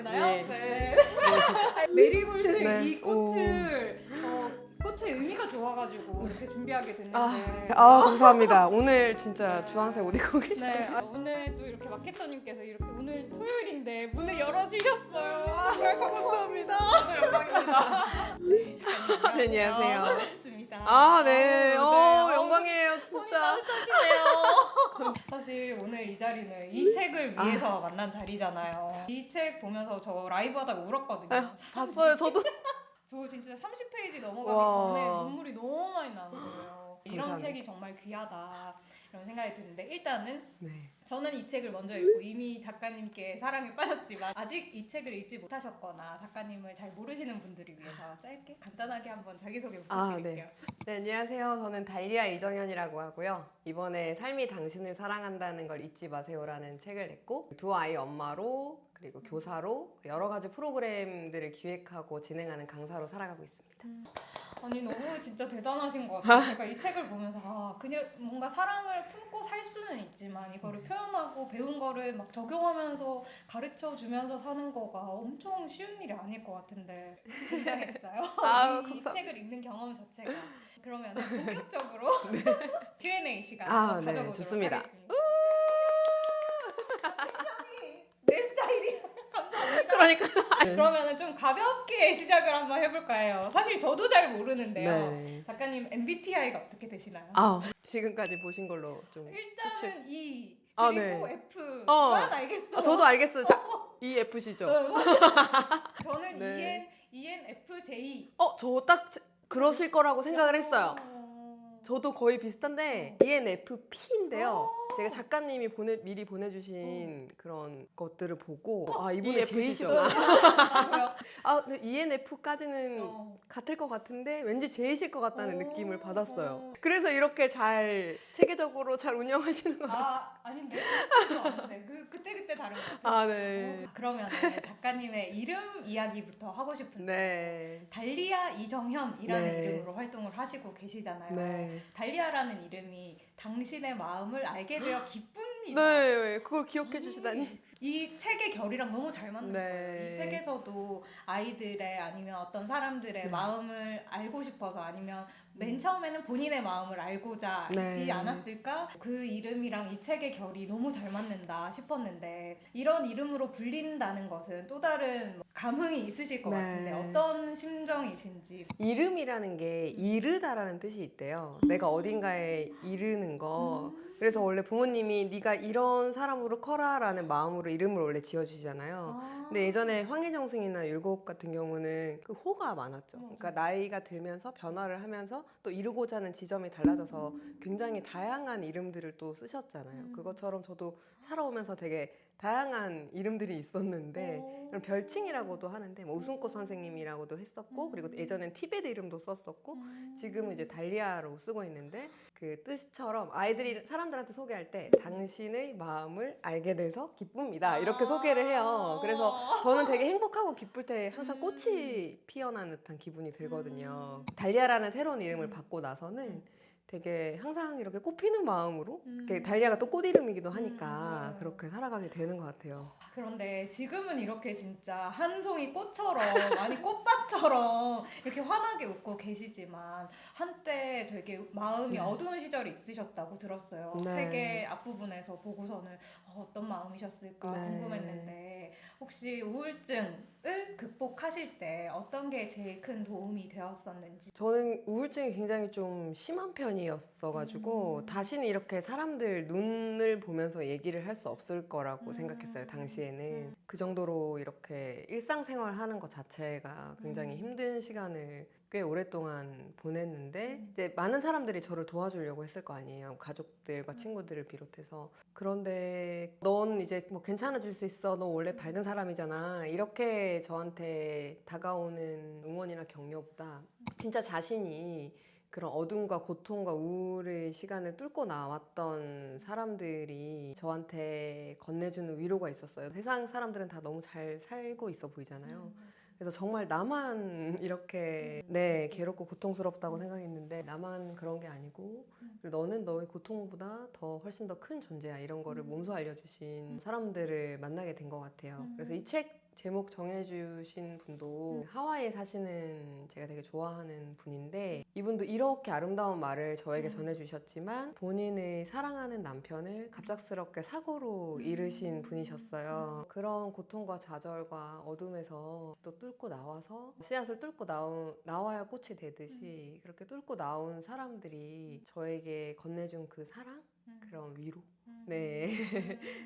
되나요? 네. 네. 메리골드 네. 이 꽃을 꽃의 의미가 좋아가지고 이렇게 준비하게 됐는데 감사합니다. 오늘 진짜 주황색 옷 입고 계시죠? 네, 오늘 또 이렇게 마케터님께서 이렇게 오늘 토요일인데 문을 열어주셨어요. 정말 감사합니다. 너무 영광입니다. 네, 작가님 네, 안녕하세요. 반갑습니다. 네. 네. 영광이에요, 손이 진짜. 따뜻하시네요. 사실 오늘 이 자리는 이 책을 위해서 만난 자리잖아요. 이 책 보면서 저 라이브 하다가 울었거든요. 봤어요, 저도. 저 진짜 30페이지 넘어가기 와. 전에 눈물이 너무 많이 나는 거예요. 이런 감사합니다. 책이 정말 귀하다 이런 생각이 드는데 일단은 네. 저는 이 책을 먼저 읽고 이미 작가님께 사랑에 빠졌지만 아직 이 책을 읽지 못하셨거나 작가님을 잘 모르시는 분들을 위해서 짧게 간단하게 한번 자기소개 부탁드릴게요. 네, 안녕하세요. 저는 달리아 이정현이라고 하고요. 이번에 삶이 당신을 사랑한다는 걸 잊지 마세요라는 책을 냈고 두 아이 엄마로 그리고 교사로 여러 가지 프로그램들을 기획하고 진행하는 강사로 살아가고 있습니다. 아니 너무 진짜 대단하신 것 같아요. 제가 이 책을 보면서 그냥 뭔가 사랑을 품고 살 수는 있지만 이거를 표현하고 배운 거를 막 적용하면서 가르쳐 주면서 사는 거가 엄청 쉬운 일이 아닐 것 같은데 굉장했어요. 이 감사합니다. 책을 읽는 경험 자체가. 그러면 본격적으로 Q&A 시간 아, 한번 네, 가져보도록 좋습니다. 하겠습니다. 굉장히 내 스타일이야. 감사합니다. 그러니까. 그러면은 좀 가볍게 시작을 한번 해볼까요? 사실 저도 잘 모르는데요. 네. 작가님 MBTI가 어떻게 되시나요? 지금까지 보신 걸로 좀 추측. 일단은 E 아, 그리고 네. F만 알겠어요. 저도 알겠어요. EFC죠. 저는 네. ENFJ. 저 딱 그러실 거라고 생각을 했어요. 저도 거의 비슷한데 ENFP인데요. 제가 작가님이 미리 보내주신 그런 것들을 보고 이분이 J시구나. 근데 ENF까지는 같을 것 같은데 왠지 J실 것 같다는 느낌을 받았어요. 그래서 이렇게 잘 체계적으로 잘 운영하시는 것 같아요. 아닌데? 그때 다른 것 같아요. 네. 그러면 작가님의 이름 이야기부터 하고 싶은데 네. 달리아 이정현이라는 네. 이름으로 활동을 하시고 계시잖아요. 네. 달리아라는 이름이 당신의 마음을 알게 되어 기쁩니다. 네. 그걸 기억해 주시다니. 이 책의 결이랑 너무 잘 맞는 네. 거예요. 이 책에서도 아이들의 아니면 어떤 사람들의 네. 마음을 알고 싶어서 아니면 맨 처음에는 본인의 마음을 알고자 네. 읽지 않았을까? 그 이름이랑 이 책의 결이 너무 잘 맞는다 싶었는데 이런 이름으로 불린다는 것은 또 다른 감흥이 있으실 것 네. 같은데 어떤 심정이신지. 이름이라는 게 이르다라는 뜻이 있대요. 내가 어딘가에 이르는 거. 그래서 원래 부모님이 네가 이런 사람으로 커라라는 마음으로 이름을 원래 지어주시잖아요. 근데 예전에 황혜정 스님이나 율곡 같은 경우는 그 호가 많았죠. 그러니까 나이가 들면서 변화를 하면서 또 이루고자 하는 지점이 달라져서 굉장히 다양한 이름들을 또 쓰셨잖아요. 그것처럼 저도 살아오면서 되게 다양한 이름들이 있었는데 그런 별칭이라고도 하는데 뭐 우승꽃 선생님이라고도 했었고 그리고 예전엔 티베트 이름도 썼었고 지금은 이제 달리아로 쓰고 있는데 그 뜻처럼 아이들이 사람들한테 소개할 때 당신의 마음을 알게 돼서 기쁩니다 이렇게 소개를 해요. 그래서 저는 되게 행복하고 기쁠 때 항상 꽃이 피어난 듯한 기분이 들거든요. 달리아라는 새로운 이름을 받고 나서는 되게 항상 이렇게 꽃피는 마음으로 이렇게 달리아가 또 꽃 이름이기도 하니까 그렇게 살아가게 되는 것 같아요. 그런데 지금은 이렇게 진짜 한 송이 꽃처럼 아니 꽃밭처럼 이렇게 환하게 웃고 계시지만 한때 되게 마음이 어두운 시절이 있으셨다고 들었어요. 네. 책의 앞부분에서 보고서는 어떤 마음이셨을까 네. 궁금했는데 혹시 우울증을 극복하실 때 어떤 게 제일 큰 도움이 되었었는지. 저는 우울증이 굉장히 좀 심한 편이었어가지고 다시는 이렇게 사람들 눈을 보면서 얘기를 할 수 없을 거라고 생각했어요. 당시에는 그 정도로 이렇게 일상생활 하는 것 자체가 굉장히 힘든 시간을 꽤 오랫동안 보냈는데 이제 많은 사람들이 저를 도와주려고 했을 거 아니에요. 가족들과 친구들을 비롯해서. 그런데 넌 이제 뭐 괜찮아질 수 있어. 너 원래 밝은 사람이잖아. 이렇게 저한테 다가오는 응원이나 격려보다 진짜 자신이 그런 어둠과 고통과 우울의 시간을 뚫고 나왔던 사람들이 저한테 건네주는 위로가 있었어요. 세상 사람들은 다 너무 잘 살고 있어 보이잖아요. 그래서 정말 나만 이렇게 괴롭고 고통스럽다고 생각했는데 나만 그런 게 아니고 그리고 너는 너의 고통보다 더 훨씬 더 큰 존재야 이런 거를 몸소 알려주신 사람들을 만나게 된 것 같아요. 그래서 이 책 제목 정해주신 분도 하와이에 사시는 제가 되게 좋아하는 분인데 이분도 이렇게 아름다운 말을 저에게 전해주셨지만 본인의 사랑하는 남편을 갑작스럽게 사고로 잃으신 분이셨어요. 그런 고통과 좌절과 어둠에서 또 뚫고 나와서 씨앗을 뚫고 나와야 꽃이 되듯이 그렇게 뚫고 나온 사람들이 저에게 건네준 그 사랑? 그런 위로? 네.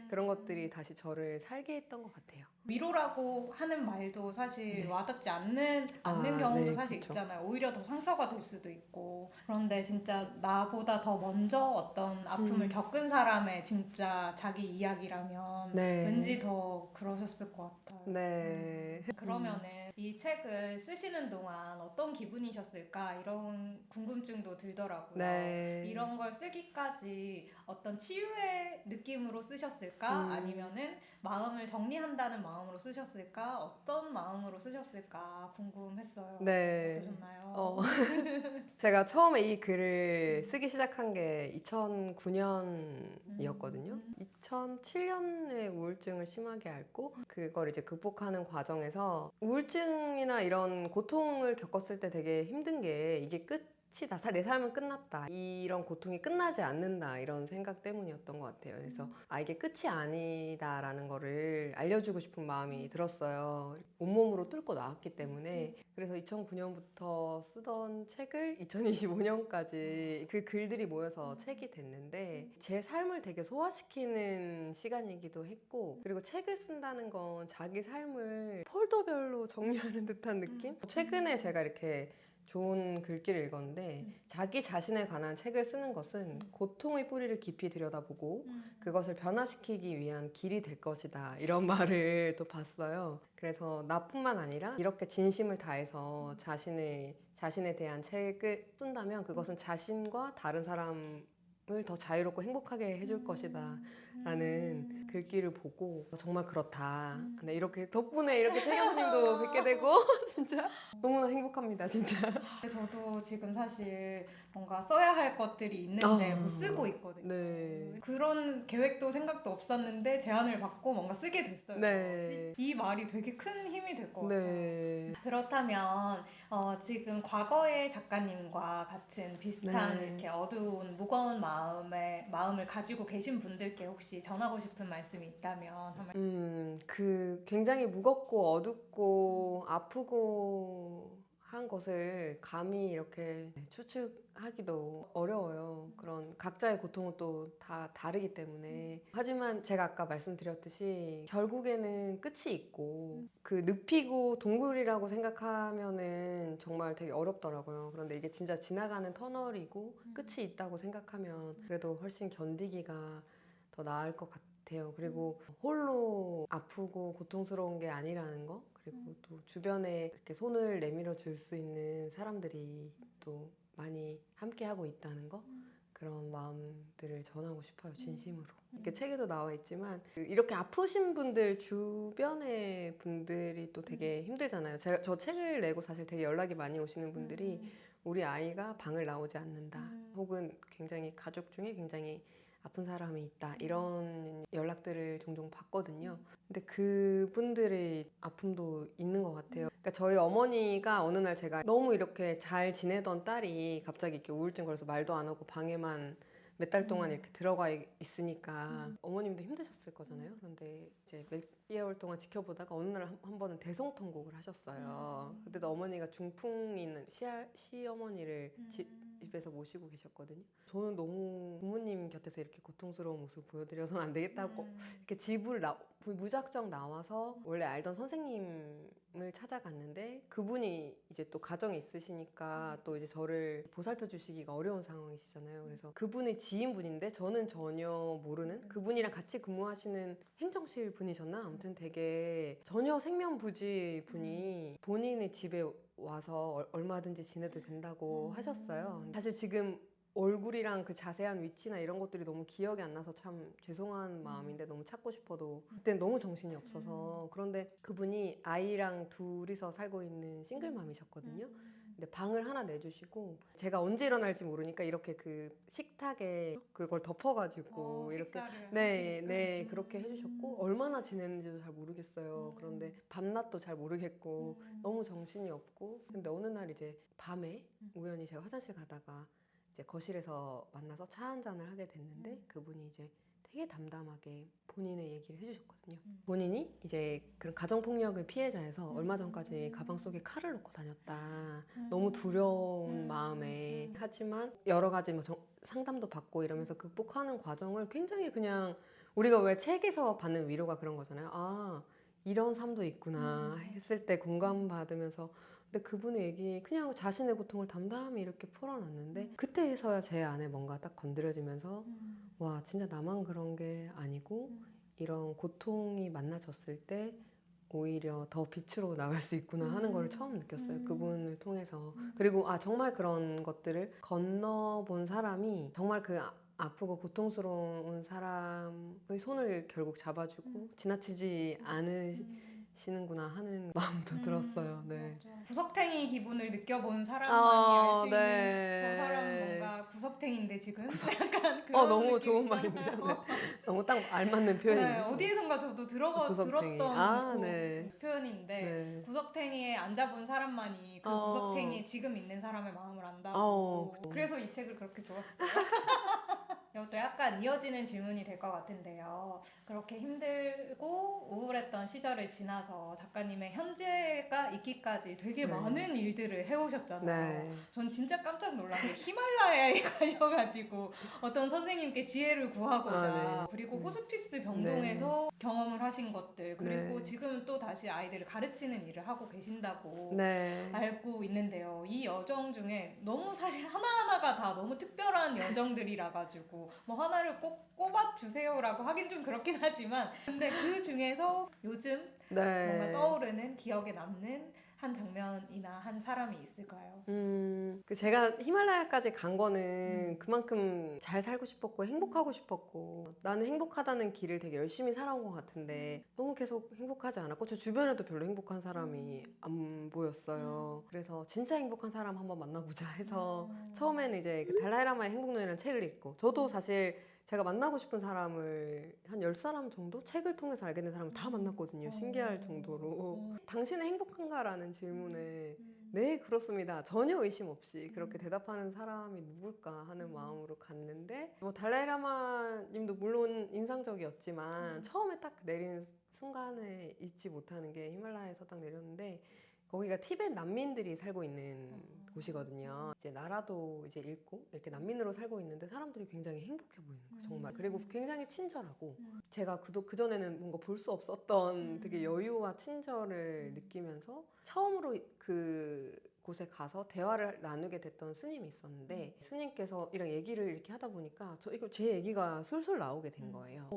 그런 것들이 다시 저를 살게 했던 것 같아요. 위로라고 하는 말도 사실 네. 와닿지 않는 아, 경우도 네, 사실 그쵸. 있잖아요. 오히려 더 상처가 될 수도 있고. 그런데 진짜 나보다 더 먼저 어떤 아픔을 겪은 사람의 진짜 자기 이야기라면 네. 왠지 더 그러셨을 것 같아요. 네. 그러면은 이 책을 쓰시는 동안 어떤 기분이셨을까 이런 궁금증도 들더라고요. 네. 이런 걸 쓰기까지 어떤 치유의 느낌으로 쓰셨을까? 아니면은 마음을 정리한다는 마음으로 쓰셨을까? 어떤 마음으로 쓰셨을까 궁금했어요. 네. 어떠셨나요? 제가 처음에 이 글을 쓰기 시작한 게 2009년이었거든요. 2007년에 우울증을 심하게 앓고 그걸 이제 극복하는 과정에서 우울증이나 이런 고통을 겪었을 때 되게 힘든 게 이게 끝이다. 내 삶은 끝났다. 이런 고통이 끝나지 않는다. 이런 생각 때문이었던 것 같아요. 그래서 이게 끝이 아니다라는 거를 알려주고 싶은 마음이 들었어요. 온몸으로 뚫고 나왔기 때문에. 그래서 2009년부터 쓰던 책을 2025년까지 그 글들이 모여서 책이 됐는데 제 삶을 되게 소화시키는 시간이기도 했고 그리고 책을 쓴다는 건 자기 삶을 폴더별로 정리하는 듯한 느낌? 최근에 제가 이렇게 좋은 글귀를 읽었는데 자기 자신에 관한 책을 쓰는 것은 고통의 뿌리를 깊이 들여다보고 그것을 변화시키기 위한 길이 될 것이다 이런 말을 또 봤어요. 그래서 나뿐만 아니라 이렇게 진심을 다해서 자신에 대한 책을 쓴다면 그것은 자신과 다른 사람을 더 자유롭고 행복하게 해줄 것이다 라는 글귀를 보고 정말 그렇다. 네, 이렇게 덕분에 이렇게 최 교수님도 뵙게 되고 진짜 너무나 행복합니다 진짜. 저도 지금 사실 뭔가 써야 할 것들이 있는데 못 쓰고 있거든요. 네. 그런 계획도 생각도 없었는데 제안을 받고 뭔가 쓰게 됐어요. 네. 이 말이 되게 큰 힘이 될 것 같아요. 네. 그렇다면 지금 과거의 작가님과 같은 비슷한 네. 이렇게 어두운 무거운 마음을 가지고 계신 분들께 혹시 전하고 싶은 말씀이 있다면 한번. 그 굉장히 무겁고 어둡고 아프고 한 것을 감히 이렇게 추측하기도 어려워요. 그런 각자의 고통은 또 다 다르기 때문에. 하지만 제가 아까 말씀드렸듯이 결국에는 끝이 있고 그 늪이고 동굴이라고 생각하면은 정말 되게 어렵더라고요. 그런데 이게 진짜 지나가는 터널이고 끝이 있다고 생각하면 그래도 훨씬 견디기가 더 나을 것 같아요. 그리고 홀로 아프고 고통스러운 게 아니라는 거, 그리고 또 주변에 이렇게 손을 내밀어 줄 수 있는 사람들이 또 많이 함께 하고 있다는 거, 그런 마음들을 전하고 싶어요. 진심으로. 이렇게 책에도 나와 있지만 이렇게 아프신 분들 주변의 분들이 또 되게 힘들잖아요. 저 책을 내고 사실 되게 연락이 많이 오시는 분들이 우리 아이가 방을 나오지 않는다, 혹은 굉장히 가족 중에 굉장히 아픈 사람이 있다, 이런 연락들을 종종 받거든요. 근데 그분들의 아픔도 있는 것 같아요. 그러니까 저희 어머니가 어느 날 제가 너무 이렇게 잘 지내던 딸이 갑자기 이렇게 우울증 걸려서 말도 안 하고 방에만 몇 달 동안 이렇게 들어가 있으니까 어머님도 힘드셨을 거잖아요. 그런데 이제 몇 개월 동안 지켜보다가 어느 날 한 번은 대성통곡을 하셨어요. 그때도 어머니가 중풍이 있는 시어머니를 집에서 모시고 계셨거든요. 저는 너무 부모님 곁에서 이렇게 고통스러운 모습을 보여드려서는 안 되겠다고 이렇게 집을 무작정 나와서 원래 알던 선생님을 찾아갔는데 그분이 이제 또 가정이 있으시니까 또 이제 저를 보살펴 주시기가 어려운 상황이시잖아요. 그래서 그분의 지인분인데 저는 전혀 모르는, 그분이랑 같이 근무하시는 행정실 분이셨나? 아무튼 되게 전혀 생면부지 분이 본인의 집에 와서 얼마든지 지내도 된다고 하셨어요. 사실 지금 얼굴이랑 그 자세한 위치나 이런 것들이 너무 기억이 안 나서 참 죄송한 마음인데 너무 찾고 싶어도 그때는 너무 정신이 없어서. 그런데 그분이 아이랑 둘이서 살고 있는 싱글맘이셨거든요. 근데 방을 하나 내주시고 제가 언제 일어날지 모르니까 이렇게 그 식탁에 그걸 덮어가지고 이렇게 식사를 네, 하시게끔? 네 그렇게 해주셨고 얼마나 지냈는지도 잘 모르겠어요. 그런데 밤낮도 잘 모르겠고 너무 정신이 없고 근데 어느 날 이제 밤에 우연히 제가 화장실 가다가 이제 거실에서 만나서 차 한 잔을 하게 됐는데 그분이 이제 되게 담담하게 본인의 얘기를 해주셨거든요. 본인이 이제 그런 가정폭력의 피해자여서 얼마 전까지 가방 속에 칼을 넣고 다녔다. 너무 두려운 마음에 하지만 여러 가지 뭐 상담도 받고 이러면서 극복하는 과정을 굉장히 그냥 우리가 왜 책에서 받는 위로가 그런 거잖아요. 아 이런 삶도 있구나 했을 때 공감받으면서 근데 그분의 얘기 그냥 자신의 고통을 담담히 이렇게 풀어놨는데 그때서야 제 안에 뭔가 딱 건드려지면서 와 진짜 나만 그런 게 아니고 이런 고통이 만나졌을 때 오히려 더 빛으로 나갈 수 있구나 하는 걸 처음 느꼈어요. 그분을 통해서. 그리고 아 정말 그런 것들을 건너본 사람이 정말 그 아프고 고통스러운 사람의 손을 결국 잡아주고 지나치지 않으시는구나 하는 마음도 들었어요. 네. 맞아. 구석탱이 기분을 느껴본 사람만이 알 수 네. 있는 저 사람 뭔가 구석탱인데 지금 약간 그런 너무 느낌 좋은 있잖아요. 말이네요. 네. 너무 딱 알맞는 네, 표현이네요. 어디에선가 저도 구석탱이. 들었던 네. 그 표현인데 네. 구석탱이에 앉아본 사람만이 그 구석탱이에 지금 있는 사람의 마음을 안다고 그래서 이 책을 그렇게 좋았어요. 이것도 약간 이어지는 질문이 될 것 같은데요. 그렇게 힘들고 우울했던 시절을 지나서 작가님의 현재가 있기까지 되게 많은 일들을 해오셨잖아요. 네. 전 진짜 깜짝 놀란 게 히말라야에 가셔가지고 어떤 선생님께 지혜를 구하고자 그리고 호스피스 병동에서 경험을 하신 것들 그리고 지금 또 다시 아이들을 가르치는 일을 하고 계신다고 알고 있는데요. 이 여정 중에 너무 사실 하나하나가 다 너무 특별한 여정들이라 가지고 뭐 하나를 꼭 꼽아주세요라고 하긴 좀 그렇긴 하지만 근데 그 중에서 요즘 뭔가 떠오르는 기억에 남는 한 장면이나 한 사람이 있을까요? 제가 히말라야까지 간 거는 그만큼 잘 살고 싶었고 행복하고 싶었고 나는 행복하다는 길을 되게 열심히 살아온 것 같은데 너무 계속 행복하지 않았고 저 주변에도 별로 행복한 사람이 안 보였어요. 그래서 진짜 행복한 사람 한번 만나보자 해서 처음에는 이제 그 달라이라마의 행복론이라는 책을 읽고 저도 사실 제가 만나고 싶은 사람을 한 10사람 정도 책을 통해서 알게 된 사람을 다 만났거든요. 신기할 정도로. 당신은 행복한가라는 질문에 네 그렇습니다. 전혀 의심 없이 그렇게 대답하는 사람이 누굴까 하는 마음으로 갔는데 뭐 달라이라마 님도 물론 인상적이었지만 처음에 딱 내리는 순간에 잊지 못하는 게 히말라야에서 딱 내렸는데 거기가 티벳 난민들이 살고 있는 곳이거든요. 이제 나라도 이제 잃고 이렇게 난민으로 살고 있는데 사람들이 굉장히 행복해 보이는 거예요. 정말. 그리고 굉장히 친절하고 제가 그전에는 뭔가 볼 수 없었던 되게 여유와 친절을 느끼면서 처음으로 그 곳에 가서 대화를 나누게 됐던 스님이 있었는데 스님께서 이랑 얘기를 이렇게 하다 보니까 제 얘기가 술술 나오게 된 거예요.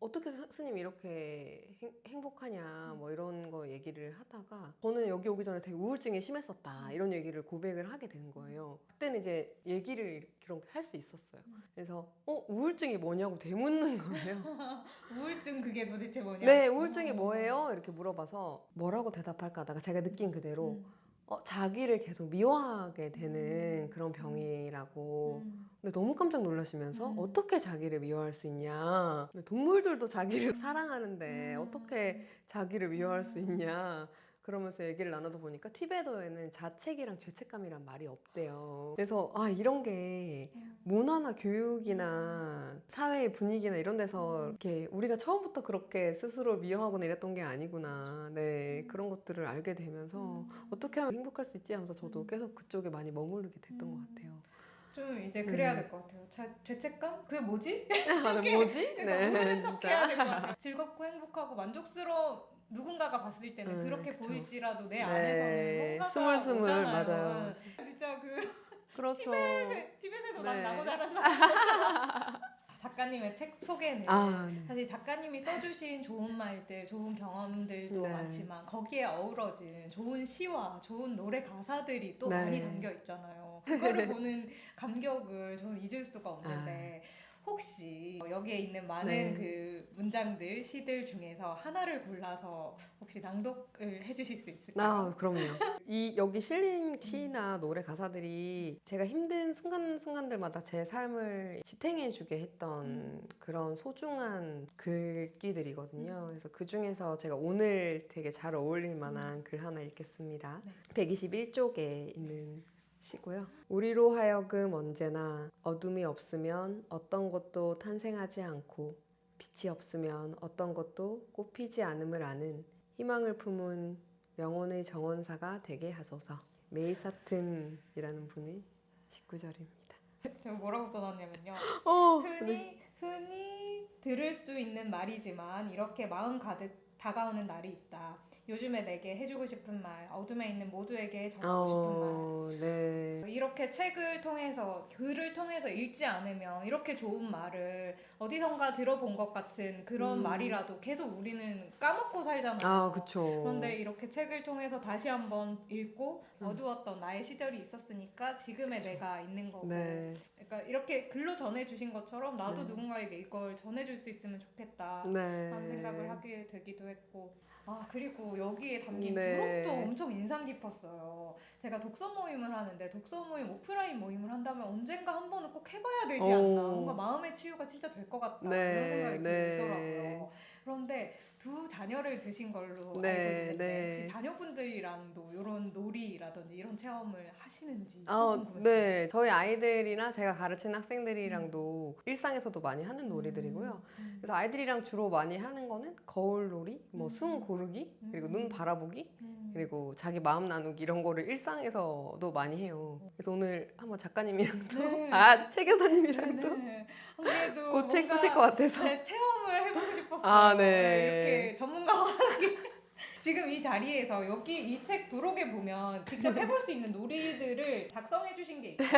어떻게 스님 이렇게 행복하냐 뭐 이런 거 얘기를 하다가 저는 여기 오기 전에 되게 우울증이 심했었다 이런 얘기를 고백을 하게 되는 거예요. 그때는 이제 얘기를 이렇게 할 수 있었어요. 그래서 우울증이 뭐냐고 되묻는 거예요. 우울증 그게 도대체 뭐냐? 네, 우울증이 뭐예요? 이렇게 물어봐서 뭐라고 대답할까 하다가 제가 느낀 그대로 자기를 계속 미워하게 되는 그런 병이라고. 근데 너무 깜짝 놀라시면서 어떻게 자기를 미워할 수 있냐. 동물들도 자기를 사랑하는데 어떻게 자기를 미워할 수 있냐. 그러면서 얘기를 나눠다 보니까 티베트어에는 자책이랑 죄책감이란 말이 없대요. 그래서 이런 게 문화나 교육이나 사회의 분위기나 이런 데서 이렇게 우리가 처음부터 그렇게 스스로 미워하거나 이랬던 게 아니구나. 네, 그런 것들을 알게 되면서 어떻게 하면 행복할 수 있지 하면서 저도 계속 그쪽에 많이 머무르게 됐던 것 같아요. 좀 이제 그래야 될 것 같아요. 죄책감? 그게 뭐지? 뭐지? 그러니까 모르는 척 해야 될 것 같아요. 즐겁고 행복하고 만족스러워 누군가가 봤을 때는 그렇게 그쵸. 보일지라도 내 안에서는 뭔가가 스물스물 오잖아요. 맞아요. 진짜 그렇죠. 티벳에서 난 나고 자란 사람. 작가님의 책 소개는 사실 작가님이 써주신 좋은 말들, 좋은 경험들도 많지만 거기에 어우러진 좋은 시와 좋은 노래 가사들이 또 많이 담겨 있잖아요. 그거를 보는 감격을 저는 잊을 수가 없는데 혹시 여기에 있는 많은 네. 그 문장들, 시들 중에서 하나를 골라서 혹시 낭독을 해주실 수 있을까요? 아, 그럼요. 이 여기 실린 시나 노래 가사들이 제가 힘든 순간순간들마다 제 삶을 지탱해주게 했던 그런 소중한 글귀들이거든요. 그래서 그 중에서 제가 오늘 되게 잘 어울릴 만한 글 하나 읽겠습니다. 네. 121쪽에 있는 시고요. 우리로 하여금 언제나 어둠이 없으면 어떤 것도 탄생하지 않고 빛이 없으면 어떤 것도 꽃피지 않음을 아는 희망을 품은 영혼의 정원사가 되게 하소서. 메이사튼이라는 분의 19절입니다. 제가 뭐라고 써놨냐면요. 네. 흔히 들을 수 있는 말이지만 이렇게 마음 가득 다가오는 날이 있다. 요즘에 내게 해주고 싶은 말, 어둠에 있는 모두에게 전하고 싶은 말. 네. 이렇게 책을 통해서, 글을 통해서 읽지 않으면 이렇게 좋은 말을 어디선가 들어본 것 같은 그런 말이라도 계속 우리는 까먹고 살잖아요. 아, 그쵸. 그런데 이렇게 책을 통해서 다시 한번 읽고 어두웠던 나의 시절이 있었으니까 지금의 내가 있는 거고. 네. 그러니까 이렇게 글로 전해주신 것처럼 나도 네. 누군가에게 이걸 전해줄 수 있으면 좋겠다 네. 하는 생각을 하게 되기도 했고, 아 그리고 여기에 담긴 네. 부록도 엄청 인상 깊었어요. 제가 독서 모임을 하는데 독서 모임 오프라인 모임을 한다면 언젠가 한 번은 꼭 해봐야 되지 않나, 뭔가 마음의 치유가 진짜 될 것 같다 이런 생각이 들더라고요. 그런데 두 자녀를 두신 걸로 알고 있는데 혹시 자녀분들이랑도 이런 놀이라든지 이런 체험을 하시는지 궁금했어요. 네. 저희 아이들이나 제가 가르치는 학생들이랑도 일상에서도 많이 하는 놀이들이고요. 그래서 아이들이랑 주로 많이 하는 거는 거울놀이, 뭐 숨 고르기, 그리고 눈 바라보기, 그리고 자기 마음 나누기 이런 거를 일상에서도 많이 해요. 그래서 오늘 한번 작가님이랑도 책 여사님이랑도 그래도 곧 책 뭔가 쓰실 것 같아서 체험을 해보고 싶었어요. 아, 네. 이렇게 전문가와 함께 지금 이 자리에서 여기 이 책 부록에 보면 직접 해볼 수 있는 놀이들을 작성해 주신 게 있어요.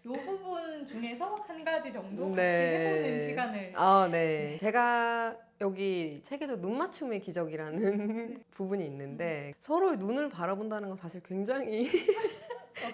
이 부분 중에서 한 가지 정도 같이 해보는 시간을. 네. 제가 여기 책에도 눈 맞춤의 기적이라는 부분이 있는데 서로의 눈을 바라본다는 건 사실 굉장히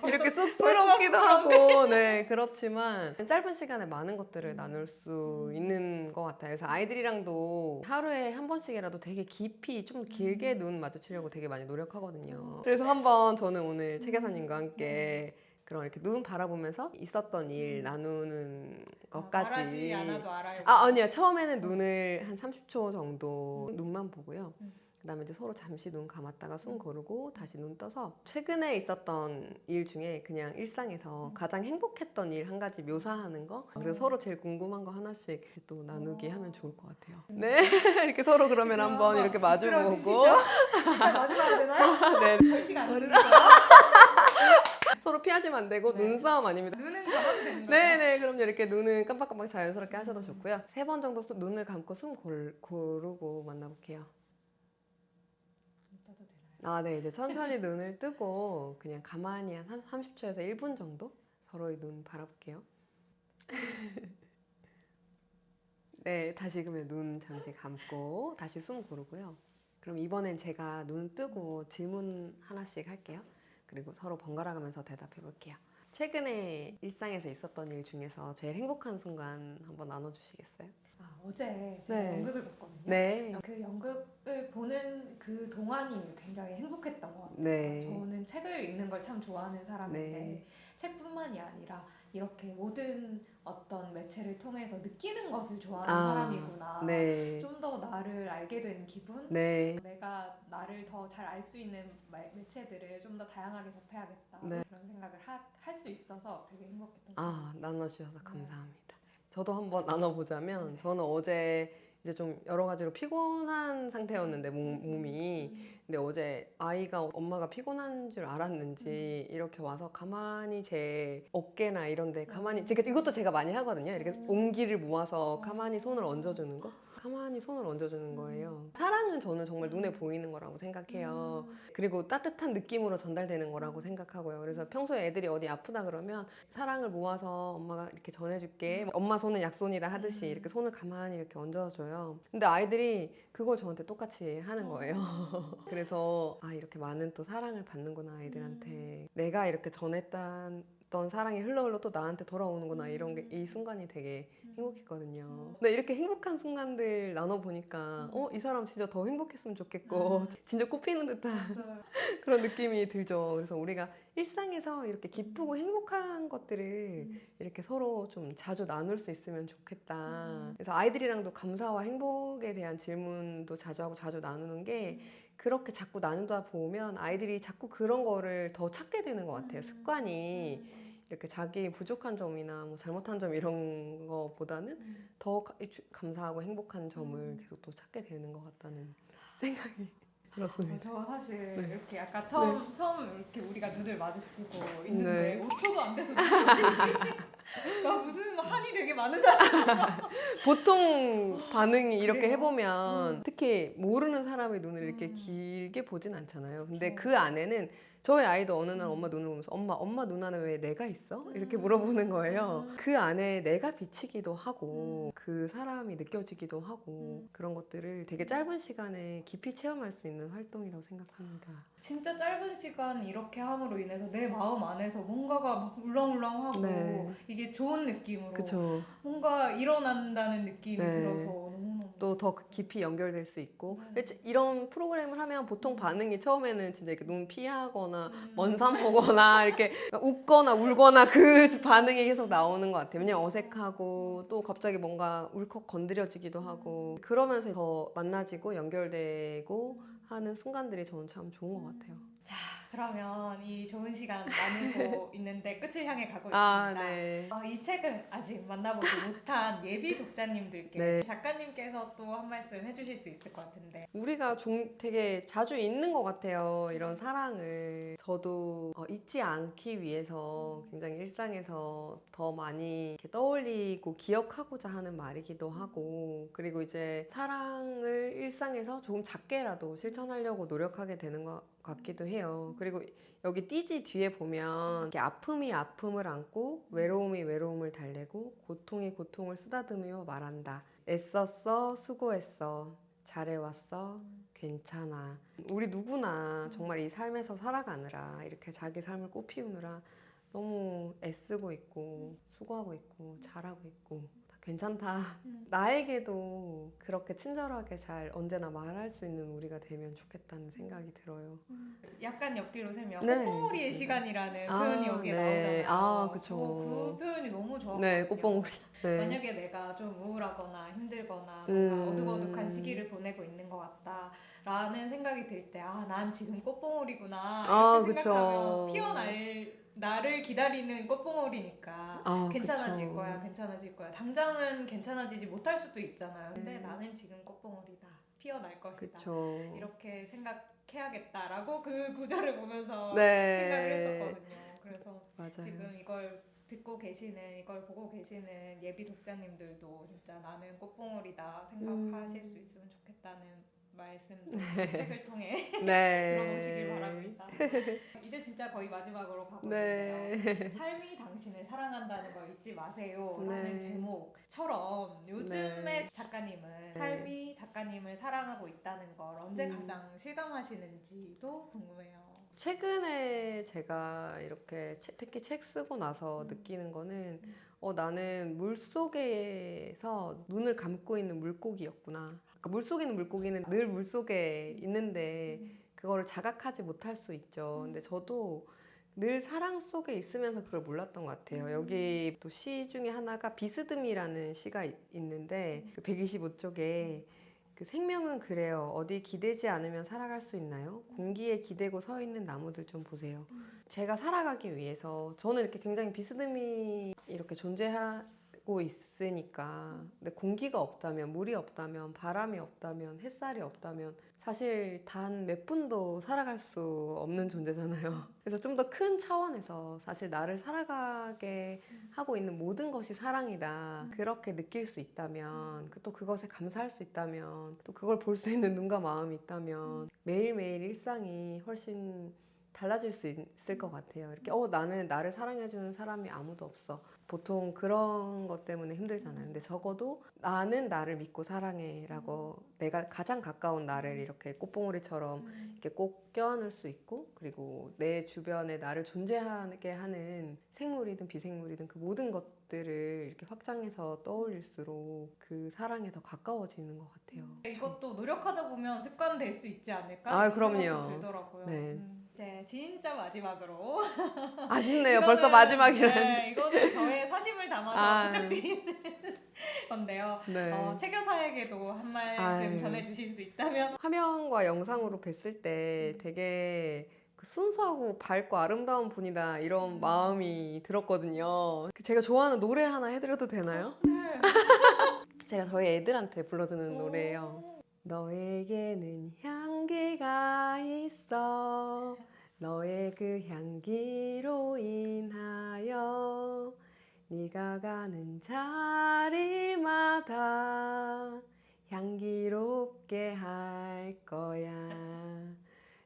이렇게 쑥스럽기도 하고 네, 그렇지만 짧은 시간에 많은 것들을 나눌 수 있는 것 같아요. 그래서 아이들이랑도 하루에 한 번씩이라도 되게 깊이 좀 길게 눈 마주치려고 되게 많이 노력하거든요. 그래서 한번 저는 오늘 책 여사님과 함께 그런 이렇게 눈 바라보면서 있었던 일 나누는 것까지. 말하지 않아도 알아요. 아니요. 처음에는 눈을 한 30초 정도 눈만 보고요. 그다음에 이제 서로 잠시 눈 감았다가 숨 고르고 다시 눈 떠서 최근에 있었던 일 중에 그냥 일상에서 가장 행복했던 일 한 가지 묘사하는 거. 그래서 서로 제일 궁금한 거 하나씩 또 나누기 하면 좋을 것 같아요. 네. 이렇게 서로 그러면 한번 이렇게 마주보고 마주봐야 되나요? 네. 벌칙 아니죠? 서로 피하시면 안 되고 눈싸움 아닙니다. 눈은 감아도 되는 거죠? 네네, 그럼요. 이렇게 눈은 깜빡깜빡 자연스럽게 하셔도 좋고요. 3번 정도 눈을 감고 숨 고르고 만나볼게요. 떠도 되나요? 네, 이제 천천히 눈을 뜨고 그냥 가만히 한 30초에서 1분 정도 서로의 눈 바라볼게요. 네, 다시 그러면 눈 잠시 감고 다시 숨 고르고요. 그럼 이번엔 제가 눈 뜨고 질문 하나씩 할게요. 그리고 서로 번갈아 가면서 대답해 볼게요. 최근에 일상에서 있었던 일 중에서 제일 행복한 순간 한번 나눠주시겠어요? 어제 제가 연극을 봤거든요. 네. 그 연극을 보는 그 동안이 굉장히 행복했던 것 같아요. 네. 저는 책을 읽는 걸 참 좋아하는 사람인데 책뿐만이 아니라 이렇게 모든 어떤 매체를 통해서 느끼는 것을 좋아하는 사람이구나. 좀 더 나를 알게 된 기분? 내가 나를 더 잘 알 수 있는 매체들을 좀 더 다양하게 접해야겠다. 그런 생각을 할 수 있어서 되게 행복했던 것 같아요. 나눠주셔서 감사합니다. 저도 한번 나눠보자면 저는 어제 이제 좀 여러 가지로 피곤한 상태였는데 몸이 근데 어제 아이가 엄마가 피곤한 줄 알았는지 이렇게 와서 가만히 제 어깨나 이런 데 가만히 이것도 제가 많이 하거든요. 이렇게 온기를 모아서 가만히 손을 얹어주는 거. 가만히 손을 얹어주는 거예요. 사랑은 저는 정말 눈에 보이는 거라고 생각해요. 그리고 따뜻한 느낌으로 전달되는 거라고 생각하고요. 그래서 평소에 애들이 어디 아프다 그러면 사랑을 모아서 엄마가 이렇게 전해줄게. 엄마 손은 약손이다 하듯이 이렇게 손을 가만히 이렇게 얹어줘요. 근데 아이들이 그걸 저한테 똑같이 하는 거예요. 그래서 이렇게 많은 또 사랑을 받는구나 아이들한테. 내가 이렇게 전했던 있던 사랑이 흘러 또 나한테 돌아오는구나 이런 게 이 순간이 되게 행복했거든요. 근데 이렇게 행복한 순간들 나눠보니까 이 사람 진짜 더 행복했으면 좋겠고 진짜 꽃피는 듯한 맞아요. 그런 느낌이 들죠. 그래서 우리가 일상에서 이렇게 기쁘고 행복한 것들을 이렇게 서로 좀 자주 나눌 수 있으면 좋겠다. 그래서 아이들이랑도 감사와 행복에 대한 질문도 자주 하고 자주 나누는 게 그렇게 자꾸 나누다 보면 아이들이 자꾸 그런 거를 더 찾게 되는 것 같아요. 습관이. 이렇게 자기 부족한 점이나 뭐 잘못한 점 이런 거보다는 더 감사하고 행복한 점을 계속 또 찾게 되는 것 같다는 생각이 들었습니다. 저 사실 네. 이렇게 아까 처음 이렇게 우리가 눈을 마주치고 네. 있는데 5초도 안 돼서 나 무슨 한이 되게 많은 사람. 보통 반응이 이렇게 그래요? 해보면 특히 모르는 사람의 눈을 이렇게 길게 보진 않잖아요. 근데 그쵸. 그 안에는 저희 아이도 어느 날 엄마 눈을 보면서 엄마 눈 안에 왜 내가 있어? 이렇게 물어보는 거예요. 그 안에 내가 비치기도 하고 그 사람이 느껴지기도 하고 그런 것들을 되게 짧은 시간에 깊이 체험할 수 있는 활동이라고 생각합니다. 진짜 짧은 시간 이렇게 함으로 인해서 내 마음 안에서 뭔가가 막 울렁울렁하고 네. 이게 좋은 느낌으로 그쵸. 뭔가 일어난다는 느낌이 네. 들어서 너무너무 또 더 깊이 연결될 수 있고 네. 이런 프로그램을 하면 보통 반응이 처음에는 진짜 이렇게 눈 피하거나 먼 산 보거나 이렇게 웃거나 울거나 그 반응이 계속 나오는 것 같아요. 왜냐면 어색하고 또 갑자기 뭔가 울컥 건드려지기도 하고 그러면서 더 만나지고 연결되고 하는 순간들이 저는 참 좋은 것 같아요. 자, 그러면 이 좋은 시간 나누고 있는데 끝을 향해 가고 아, 있습니다. 네. 이 책을 아직 만나보지 못한 예비 독자님들께 네. 작가님께서 또 한 말씀 해주실 수 있을 것 같은데. 우리가 되게 자주 있는 것 같아요. 이런 사랑을. 저도 잊지 않기 위해서 굉장히 일상에서 더 많이 이렇게 떠올리고 기억하고자 하는 말이기도 하고, 그리고 이제 사랑을 일상에서 조금 작게라도 실천하려고 노력하게 되는 것 같기도 해요. 그리고 여기 띠지 뒤에 보면 이렇게 아픔이 아픔을 안고 외로움이 외로움을 달래고 고통이 고통을 쓰다듬으며 말한다. 애썼어, 수고했어, 잘해왔어, 괜찮아. 우리 누구나 정말 이 삶에서 살아가느라 이렇게 자기 삶을 꽃피우느라 너무 애쓰고 있고 수고하고 있고 잘하고 있고 다 괜찮다. 나에게도 그렇게 친절하게 잘 언제나 말할 수 있는 우리가 되면 좋겠다는 생각이 들어요. 약간 옆길로 세면 네, 꽃봉오리의 맞습니다. 시간이라는 표현이 여기에 네. 나오잖아요. 그쵸. 그 표현이 너무 좋았거든요. 네, 꽃봉오리. 네. 만약에 내가 좀 우울하거나 힘들거나 뭔가 어둑어둑한 시기를 보내고 있는 것 같다 라는 생각이 들 때 난 지금 꽃봉오리구나 이렇게 그쵸. 생각하면 피어날 나를 기다리는 꽃봉오리니까 괜찮아질 그쵸. 거야 괜찮아질 거야. 당장은 괜찮아지지 못할 수도 있잖아요. 근데 나는 지금 꽃봉오리다, 피어날 것이다, 그쵸. 이렇게 생각해야겠다라고 그 구절을 보면서 네. 생각을 했었거든요. 그래서 맞아요. 지금 이걸 듣고 계시는, 이걸 보고 계시는 예비 독자님들도 진짜 나는 꽃봉오리다 생각하실 수 있으면 좋겠다는 말씀도 책을 통해 들어보시길 바랍니다. 이제 진짜 거의 마지막으로 가고 있는데요. 삶이 당신을 사랑한다는 걸 잊지 마세요 라는 제목처럼 요즘의 작가님은 삶이 작가님을 사랑하고 있다는 걸 언제 가장 실감하시는지도 궁금해요. 최근에 제가 이렇게 특히 책 쓰고 나서 느끼는 거는 나는 물속에서 눈을 감고 있는 물고기였구나. 그러니까 물속에 있는 물고기는 늘 물속에 있는데 그거를 자각하지 못할 수 있죠. 근데 저도 늘 사랑 속에 있으면서 그걸 몰랐던 것 같아요. 여기 또 시 중에 하나가 비스듬이라는 시가 있는데 125쪽에 그 생명은 그래요. 어디 기대지 않으면 살아갈 수 있나요? 공기에 기대고 서 있는 나무들 좀 보세요. 제가 살아가기 위해서 저는 이렇게 굉장히 비스듬히 이렇게 존재하고 있으니까 근데 공기가 없다면, 물이 없다면, 바람이 없다면, 햇살이 없다면 사실 단 몇 분도 살아갈 수 없는 존재잖아요. 그래서 좀 더 큰 차원에서 사실 나를 살아가게 하고 있는 모든 것이 사랑이다. 그렇게 느낄 수 있다면, 또 그것에 감사할 수 있다면, 또 그걸 볼 수 있는 눈과 마음이 있다면 매일매일 일상이 훨씬 달라질 수 있을 것 같아요. 이렇게 나는 나를 사랑해주는 사람이 아무도 없어. 보통 그런 것 때문에 힘들잖아요. 근데 적어도 나는 나를 믿고 사랑해라고 내가 가장 가까운 나를 이렇게 꽃봉오리처럼 이렇게 꼭 껴안을 수 있고, 그리고 내 주변에 나를 존재하게 하는 생물이든 비생물이든 그 모든 것들을 이렇게 확장해서 떠올릴수록 그 사랑에 더 가까워지는 것 같아요. 이것도 노력하다 보면 습관 될 수 있지 않을까? 아, 이런 그럼요. 생각도 들더라고요. 네. 이제 진짜 마지막으로 아쉽네요. 이거는, 벌써 마지막이라니. 네, 이거는 저의 사심을 담아서 아. 부탁드리는 건데요. 네. 최교사에게도 한 말씀 아유. 전해주실 수 있다면? 화면과 영상으로 뵀을 때 되게 그 순수하고 밝고 아름다운 분이다 이런 마음이 들었거든요. 제가 좋아하는 노래 하나 해드려도 되나요? 네. 제가 저희 애들한테 불러주는 노래예요. 너에게는 향기가 있어. 너의 그 향기로 인하여 네가 가는 자리마다 향기롭게 할 거야.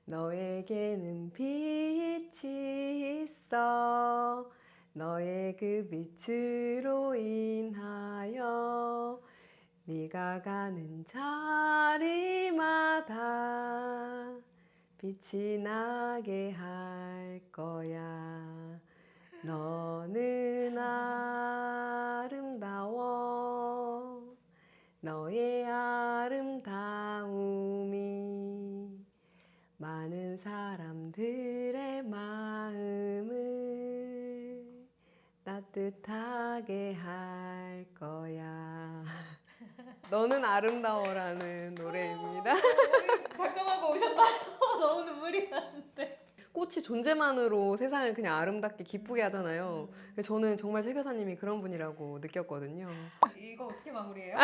너에게는 빛이 있어. 너의 그 빛으로 인하여 네가 가는 자리마다 빛이 나게 할 거야. 너는 아름다워. 너의 아름다움이 많은 사람들의 마음을 따뜻하게 할 거야. 너는 아름다워라는 노래입니다. 작정하고 오셨다. 너무 눈물이 나는데. 꽃이 존재만으로 세상을 그냥 아름답게 기쁘게 하잖아요. 근데 저는 정말 최 교사님이 그런 분이라고 느꼈거든요. 이거 어떻게 마무리해요?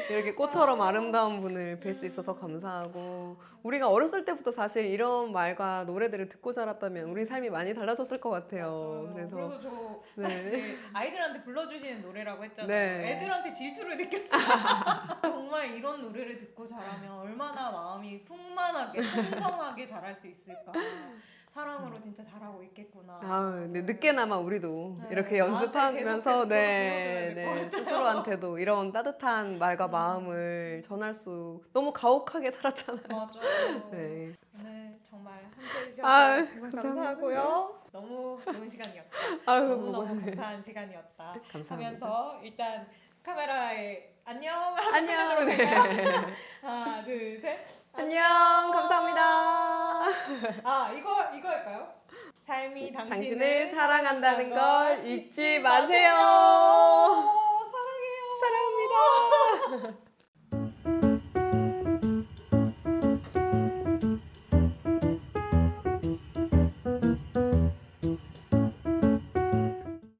이렇게 꽃처럼 아름다운 분을 뵐 수 있어서 감사하고, 우리가 어렸을 때부터 사실 이런 말과 노래들을 듣고 자랐다면 우리 삶이 많이 달라졌을 것 같아요. 그래서 저 네. 사실 아이들한테 불러주시는 노래라고 했잖아요. 네. 애들한테 질투를 느꼈어요. 정말 이런 노래를 듣고 자라면 얼마나 마음이 풍만하게 풍성하게 자랄 수 있을까. 사랑으로 진짜 잘하고 있겠구나. 근데 늦게나마 우리도 네, 이렇게 나한테 연습하면서 계속해서 불러줘야 될 것 같아요. 스스로한테도 이런 따뜻한 말과 마음을 전할 수, 너무 가혹하게 살았잖아요. 맞아요. 네. 오늘 정말 함께 아, 해주셔서 정말 감사하고요. 너무 좋은 시간이었다. 아유, 너무너무 감사한 시간이었다. 하면서 일단 카메라에 안녕 안녕. 네. 하나 둘 셋 안녕. 감사합니다. 이거 할까요? 삶이 당신을 사랑한다는 걸 잊지 마세요. 마세요. 사랑해요. 사랑합니다.